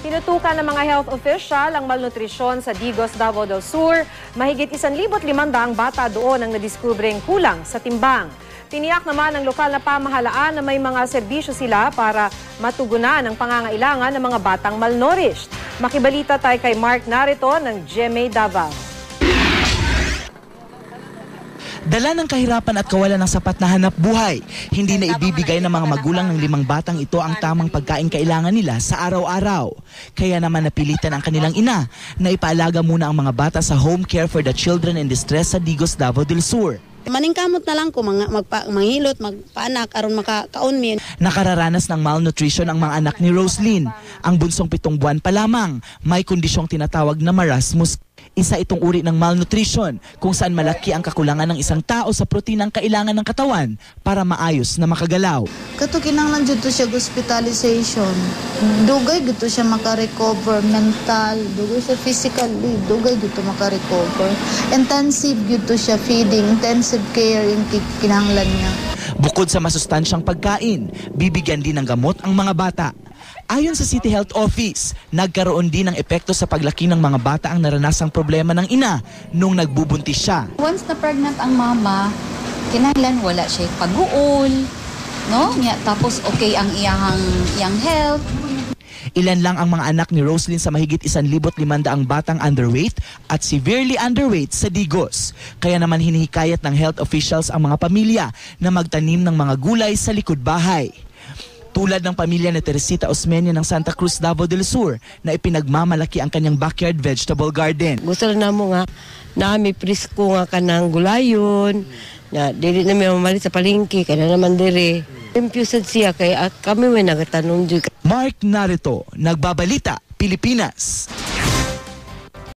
Tinutukan ng mga health official ang malnutrisyon sa Digos, Davao del Sur. Mahigit 1,500 bata doon ang nadiskubreng kulang sa timbang. Tiniyak naman ng lokal na pamahalaan na may mga serbisyo sila para matugunan ang pangangailangan ng mga batang malnourished. Makibalita tayo kay Mark narito ng GMA Davao. Dala ng kahirapan at kawalan ng sapat na hanap buhay, hindi na ibibigay ng mga magulang ng 5 batang ito ang tamang pagkain kailangan nila sa araw-araw. Kaya naman napilitan ang kanilang ina na ipaalaga muna ang mga bata sa home care for the children in distress sa Digos, Davao del Sur. Maningkamot na lang ko manghilot, magpaanak aron makakaunmin. Nakararanas ng malnutrition ang mga anak ni Roslyn. Ang bunsong 7 buwan pa lamang, may kondisyong tinatawag na marasmus. Isa itong uri ng malnutrition kung saan malaki ang kakulangan ng isang tao sa proteinang kailangan ng katawan para maayos na makagalaw. Kato kinahanglan jud to siya hospitalization. Dugay gid to siya maka-recover mental, dugay siya physically, dugay gid to maka-recover. Intensive gid to siya feeding, intensive care yung kinahanglan niya. Bukod sa masustansyang pagkain, bibigyan din ng gamot ang mga bata. Ayon sa City Health Office, nagkaroon din ng epekto sa paglaki ng mga bata ang naranasang problema ng ina nung nagbubuntis siya. Once na pregnant ang mama, kinahanglan wala siya pag-uol, no? Tapos okay ang iyang health. Ilan lang ang mga anak ni Roslyn sa mahigit 1,500 batang underweight at severely underweight sa Digos. Kaya naman hinihikayat ng health officials ang mga pamilya na magtanim ng mga gulay sa likod bahay. Tulad ng pamilya ni Teresita Osmeña ng Santa Cruz, Davao del Sur na ipinagmamalaki ang kanyang backyard vegetable garden. Gusto na mo nga nami presko nga kanang gulayon na dili na may mamalit sa palengke kaya naman dire. Impusad siya kaya kami may nagatanong. Mark narito, Nagbabalita, Pilipinas.